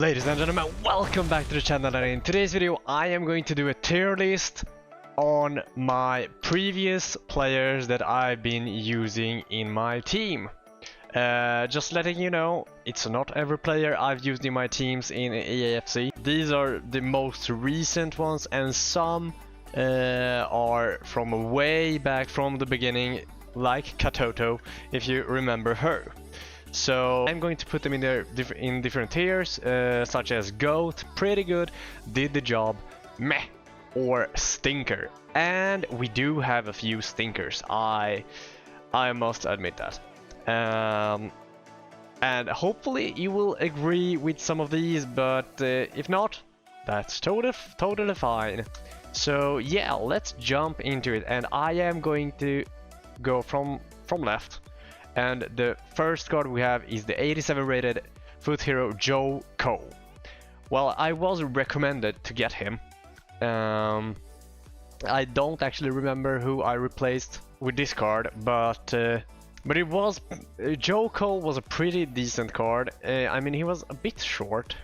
Ladies and gentlemen, welcome back to the channel, and in today's video I am going to do a tier list on my previous players that I've been using in my team. Just letting you know, it's not every player I've used in my teams in EAFC. These are the most recent ones, and some are from way back from the beginning, like Katoto, if you remember her. So I'm going to put them in different tiers, such as GOAT, pretty good, did the job, meh, or stinker. And we do have a few stinkers, I must admit that. And hopefully you will agree with some of these, but if not, that's totally fine. So yeah, let's jump into it, and I am going to go from left. And the first card we have is the 87 rated foot hero Joe Cole. Well, I was recommended to get him. I don't actually remember who I replaced with this card, but it was Joe Cole was a pretty decent card. I mean, he was a bit short,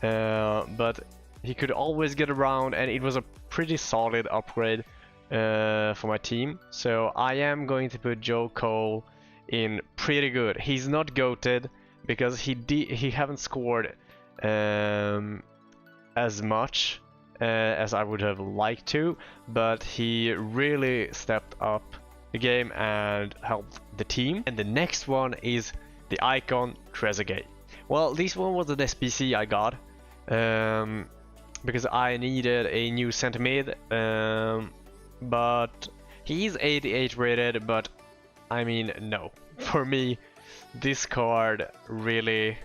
but he could always get around, and it was a pretty solid upgrade for my team. So I am going to put Joe Cole in pretty good. He's not goated because he haven't scored as much as I would have liked to, but he really stepped up the game and helped the team. And the next one is the icon Trezeguet. Well, this one was an SBC I got because I needed a new center mid, but he's 88 rated, but I mean, no. For me, this card really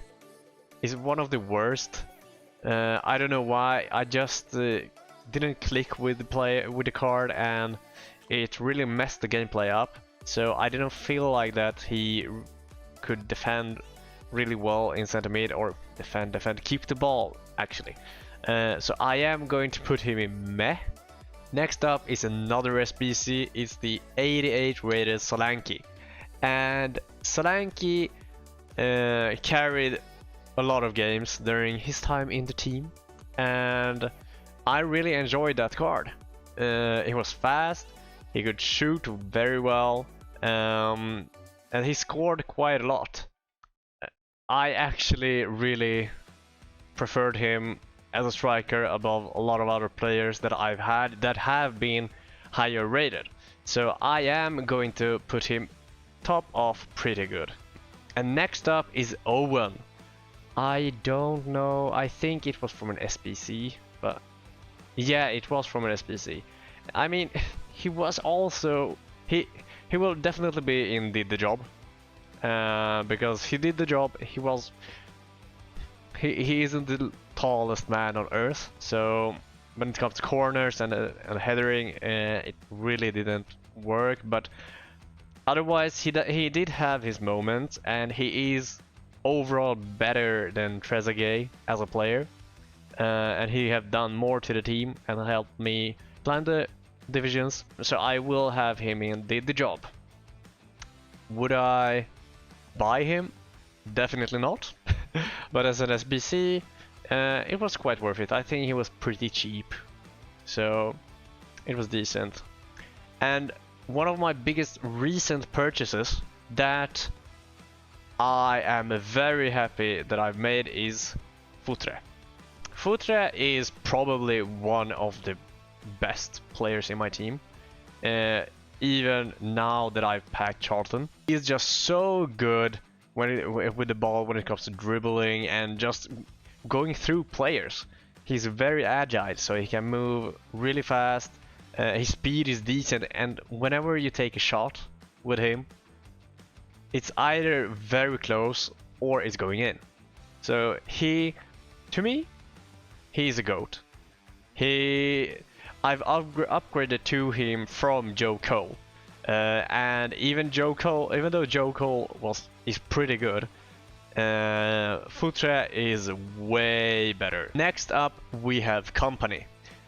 is one of the worst. I don't know why. I just didn't click with the card, and it really messed the gameplay up. So I didn't feel like that he could defend really well in center mid, or keep the ball actually. So I am going to put him in meh. Next up is another SBC. It's the 88 rated Solanke. And Solanke carried a lot of games during his time in the team, and I really enjoyed that card. He was fast, he could shoot very well, and he scored quite a lot. I actually really preferred him as a striker above a lot of other players that I've had that have been higher rated. So I am going to put him top off pretty good. And next up is Owen. I don't know, I think it was from an SBC, but yeah, it was from an SBC. I mean, he was also, he will definitely be in the job, because he did the job. He isn't the tallest man on earth, so when it comes to corners and headering, it really didn't work, but otherwise he did have his moments, and he is overall better than Trezeguet as a player, and he have done more to the team and helped me climb the divisions, so I will have him in the job. Would I buy him? Definitely not. But as an SBC, it was quite worth it. I think he was pretty cheap, so it was decent. And one of my biggest recent purchases that I am very happy that I've made is Futre. Futre is probably one of the best players in my team, even now that I've packed Charlton. He's just so good with the ball when it comes to dribbling and just going through players. He's very agile, so he can move really fast. His speed is decent, and whenever you take a shot with him, it's either very close or it's going in. So to me, he's a GOAT. I've upgraded to him from Joe Cole, and even though Joe Cole is pretty good, Futre is way better. Next up we have Company.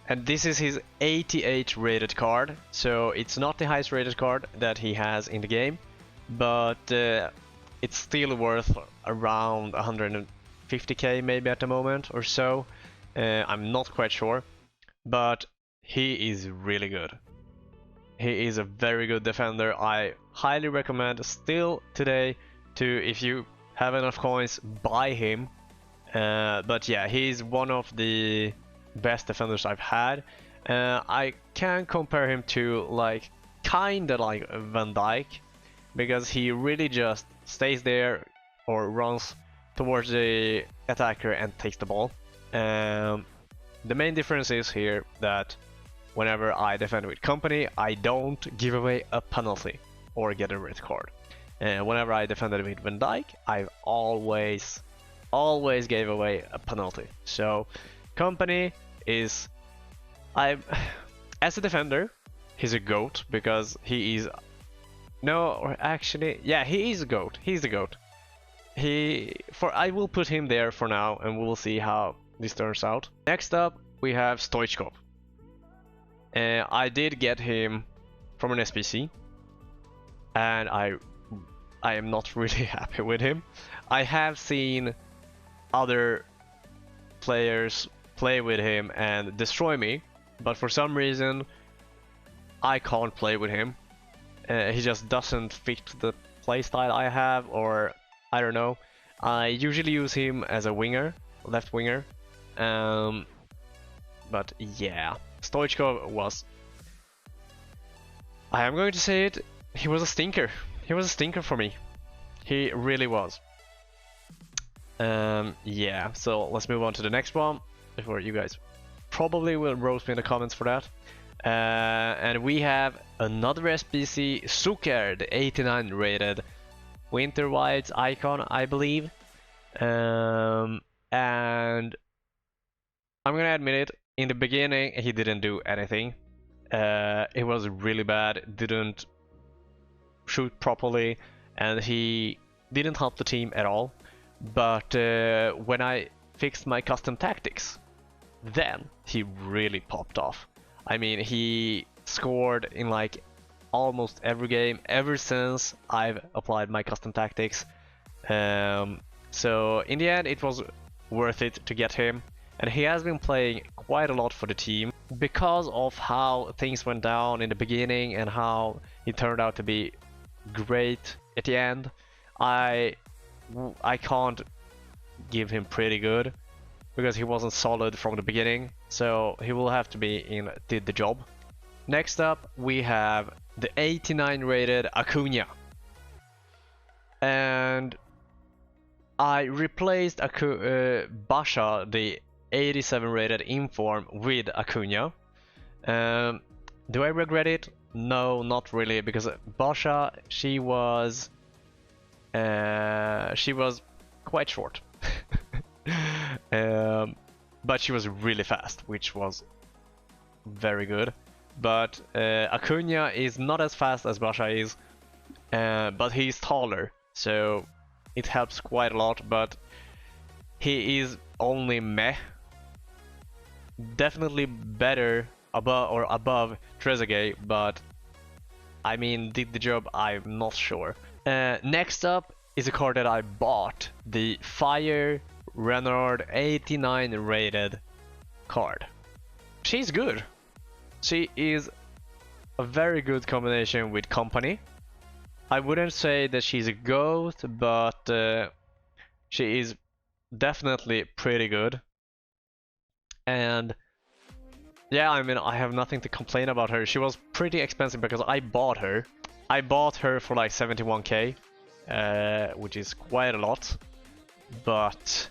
And this is his 88 rated card, so it's not the highest rated card that he has in the game, but it's still worth around 100 50k maybe at the moment or so. I'm not quite sure, but he is really good. He is a very good defender. I highly recommend still today to, if you have enough coins, buy him. But yeah, he's one of the best defenders I've had. I can compare him to like kinda like Van Dijk, because he really just stays there or runs towards the attacker and takes the ball. The main difference is here that whenever I defend with company, I don't give away a penalty or get a red card. Whenever I defended with Van Dijk, I always gave away a penalty. So company is, as a defender, he's a GOAT, because he is, no, or actually, yeah, he is a GOAT. He's the GOAT. I will put him there for now, and we'll see how this turns out. Next up, we have Stoichkov. I did get him from an SPC, and I am not really happy with him. I have seen other players play with him and destroy me, but for some reason I can't play with him. He just doesn't fit the playstyle I have, or I don't know. I usually use him as a winger, left winger. But yeah, Stoichkov was, I am going to say it, he was a stinker. He was a stinker for me. He really was. Yeah, so let's move on to the next one before you guys probably will roast me in the comments for that. And we have another SBC, Zucker, the 89 rated Winter Whites icon, I believe. And I'm gonna admit it, in the beginning he didn't do anything. It was really bad, didn't shoot properly, and he didn't help the team at all. But when I fixed my custom tactics, then he really popped off. I mean, he scored in like almost every game ever since I've applied my custom tactics. So in the end, it was worth it to get him, and he has been playing quite a lot for the team because of how things went down in the beginning and how he turned out to be great at the end. I can't give him pretty good because he wasn't solid from the beginning, so he will have to be in did the job. Next up, we have the 89 rated Acuna, and I replaced Basha, the 87 rated Inform, with Acuna. Do I regret it? No, not really, because Basha, she was quite short. But she was really fast, which was very good. But Acuna is not as fast as Basha is, but he's taller, so it helps quite a lot. But he is only meh. Definitely better above Trezeguet, but I mean, did the job? I'm not sure. Next up is a card that I bought, the Fire Renard 89 rated card. She's good. She is a very good combination with company. I wouldn't say that she's a GOAT, but she is definitely pretty good. And yeah, I mean, I have nothing to complain about her. She was pretty expensive because I bought her. I bought her for like 71k, which is quite a lot, but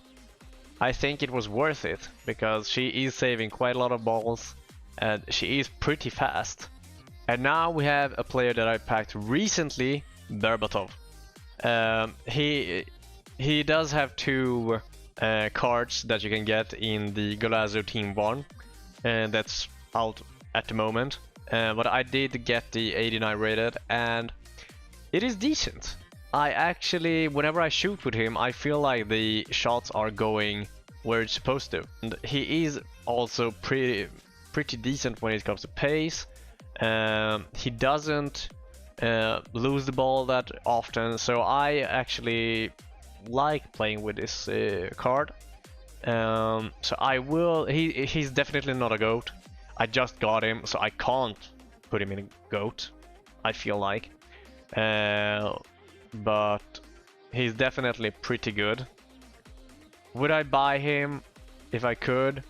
I think it was worth it because she is saving quite a lot of balls and she is pretty fast. And now we have a player that I packed recently, Berbatov. He does have two cards that you can get in the Golazo Team 1, and that's out at the moment. But I did get the 89 rated, and it is decent. I actually, whenever I shoot with him, I feel like the shots are going where it's supposed to. And he is also pretty decent when it comes to pace. He doesn't lose the ball that often, so I actually like playing with this card. So I will. He's definitely not a GOAT. I just got him, so I can't put him in a GOAT. I feel like, but he's definitely pretty good. Would I buy him if I could?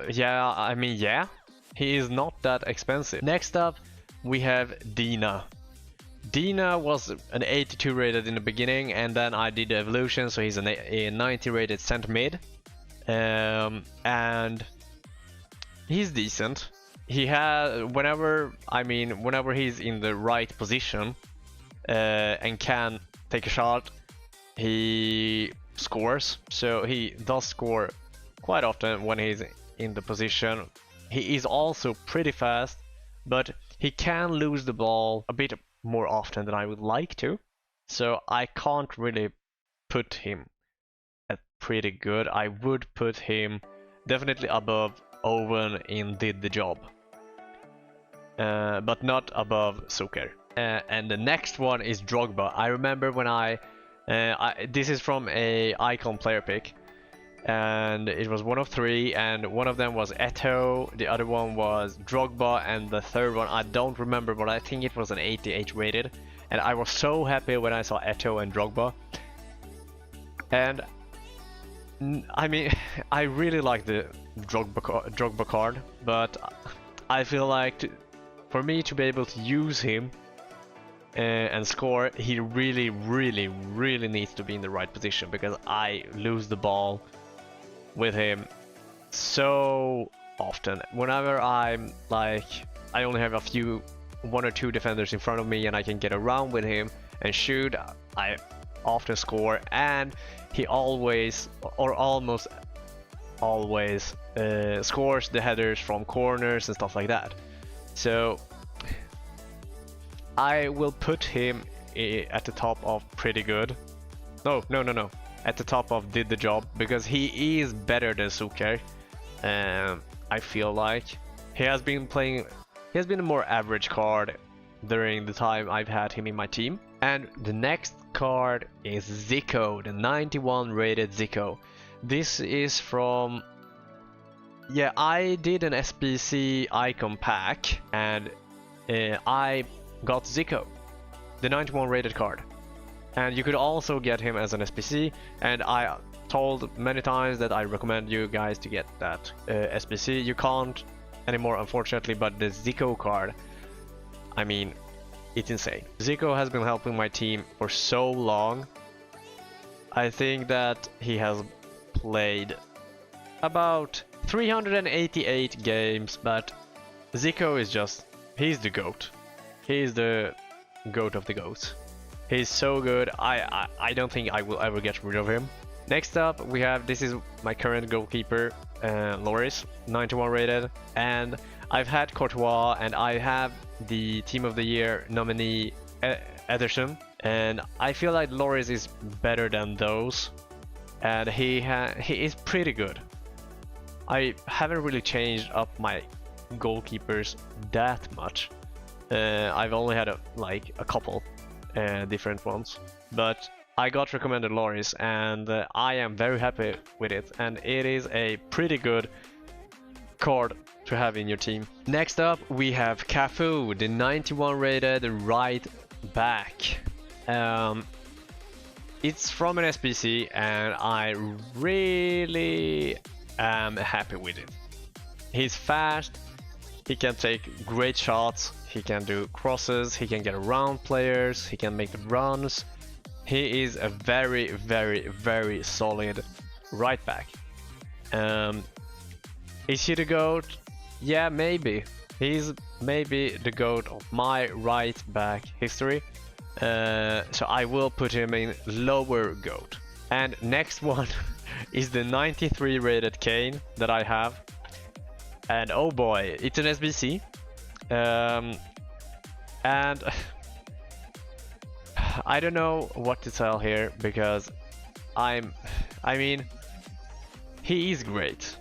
Yeah, I mean, yeah. He is not that expensive. Next up, we have Dina. Dina was an 82 rated in the beginning, and then I did the evolution, so he's a 90 rated center mid. And he's decent. He has whenever he's in the right position and can take a shot, he scores. So he does score quite often when he's in the position. He is also pretty fast, but he can lose the ball a bit more often than I would like to. So I can't really put him at pretty good. I would put him definitely above Owen in Did the Job, but not above Zucker. And the next one is Drogba. I remember when this is from a icon player pick, and it was one of three, and one of them was Eto'o, the other one was Drogba, and the third one I don't remember, but I think it was an 88 rated. And I was so happy when I saw Eto'o and Drogba. And I mean, I really like the Drogba card, but I feel like for me to be able to use him and score, he really needs to be in the right position, because I lose the ball with him so often. Whenever I'm like, I only have one or two defenders in front of me and I can get around with him and shoot, I often score, and he always or almost always scores the headers from corners and stuff like that. So I will put him at the top of pretty good. No. At the top of Did the Job, because he is better than Zucker. I feel like he has been a more average card during the time I've had him in my team. And the next card is Zico, the 91 rated Zico. This is from, yeah, I did an SBC icon pack, and I got Zico, the 91 rated card. And you could also get him as an SBC, and I told many times that I recommend you guys to get that SBC. You can't anymore, unfortunately, but the Zico card, I mean, it's insane. Zico has been helping my team for so long. I think that he has played about 388 games, but Zico is just, he's the GOAT. He's the GOAT of the GOATs. He's so good. I don't think I will ever get rid of him. Next up, we have, this is my current goalkeeper, Loris, 91 rated, and I've had Courtois, and I have the Team of the Year nominee Ederson, and I feel like Loris is better than those, and he is pretty good. I haven't really changed up my goalkeepers that much. I've only had a couple different ones, but I got recommended Loris, and I am very happy with it, and it is a pretty good card to have in your team. Next up, we have Cafu, the 91 rated right back. It's from an SBC, and I really am happy with it. He's fast, he can take great shots, he can do crosses, he can get around players, he can make runs. He is a very solid right back. Is he the GOAT? Yeah, maybe. He's maybe the GOAT of my right back history. So I will put him in lower GOAT. And next one is the 93 rated Kane that I have. And oh boy, it's an SBC. And I don't know what to tell here, because I mean, he is great.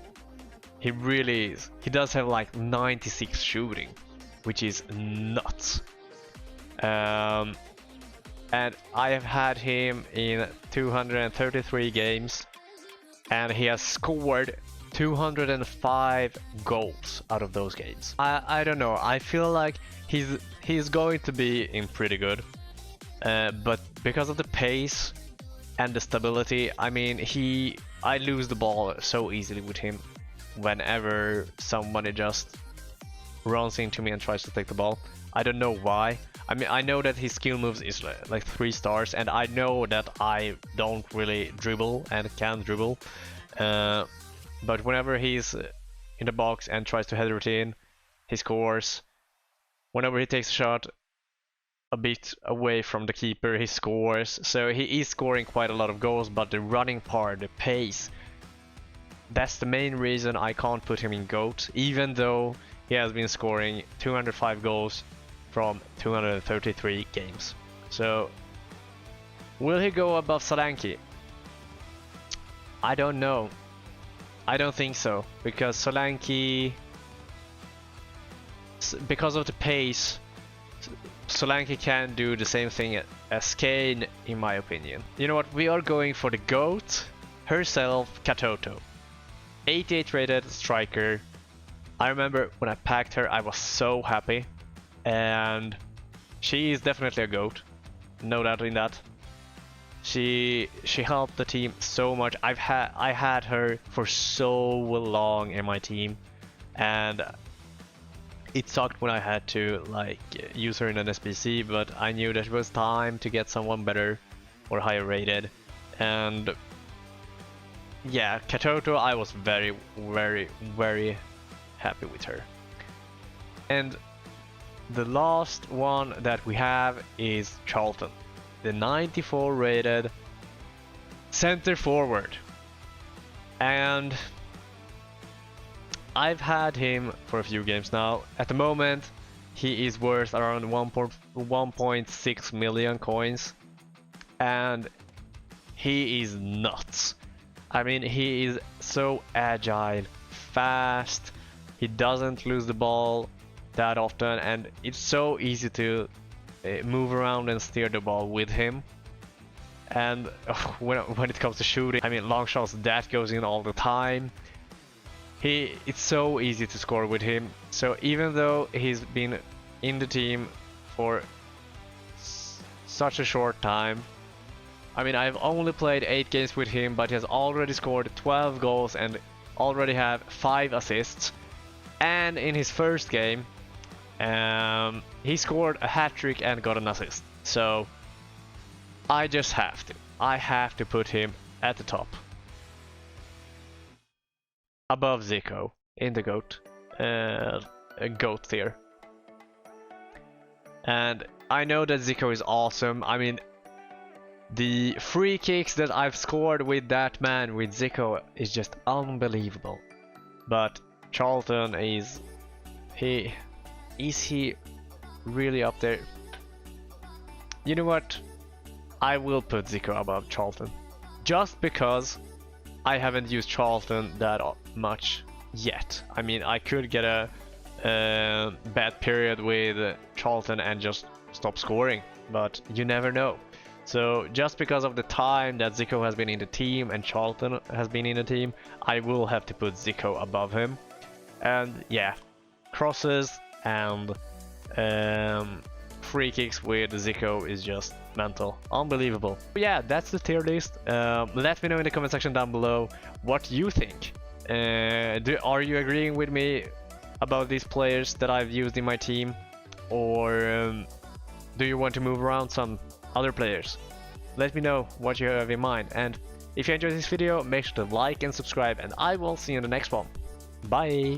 He really is. He does have like 96 shooting, which is nuts. and I have had him in 233 games, and he has scored 205 goals out of those games. I don't know, I feel like he's going to be in pretty good, but because of the pace and the stability, I mean, I lose the ball so easily with him whenever somebody just runs into me and tries to take the ball. I don't know why. I mean, I know that his skill moves is like 3 stars, and I know that I don't really dribble and can dribble. But whenever he's in the box and tries to header it in, he scores. Whenever he takes a shot a bit away from the keeper, he scores. So he is scoring quite a lot of goals, but the running part, the pace, that's the main reason I can't put him in GOAT, even though he has been scoring 205 goals from 233 games. So, will he go above Solanke? I don't know. I don't think so, because Solanke, because of the pace, Solanke can do the same thing as Kane, in my opinion. You know what? We are going for the GOAT herself, Katoto. 88 rated striker. I remember when I packed her, I was so happy, and she is definitely a GOAT, no doubt in that. She helped the team so much. I had her for so long in my team, and it sucked when I had to like use her in an SBC, but I knew that it was time to get someone better or higher rated. And yeah, Katoto, I was very, very, very happy with her. And the last one that we have is Charlton, the 94 rated center forward. And I've had him for a few games now. At the moment, he is worth around 1.6 million coins, and he is nuts. I mean, he is so agile, fast, he doesn't lose the ball that often, and it's so easy to move around and steer the ball with him. And when it comes to shooting, I mean, long shots, that goes in all the time. It's so easy to score with him. So even though he's been in the team for such a short time, I mean, I've only played 8 games with him, but he has already scored 12 goals and already have 5 assists. And in his first game, he scored a hat-trick and got an assist. So I just have to. I have to put him at the top, above Zico in the GOAT tier. And I know that Zico is awesome. I mean, the free kicks that I've scored with that man, with Zico, is just unbelievable. But Charlton is he really up there? You know what? I will put Zico above Charlton, just because I haven't used Charlton that much yet. I mean, I could get a bad period with Charlton and just stop scoring, but you never know. So just because of the time that Zico has been in the team and Charlton has been in the team, I will have to put Zico above him. And yeah, crosses and free kicks with Zico is just mental, unbelievable. But yeah, that's the tier list. Let me know in the comment section down below what you think. Are you agreeing with me about these players that I've used in my team, or do you want to move around some other players? Let me know what you have in mind, and if you enjoyed this video, make sure to like and subscribe, and I will see you in the next one. Bye!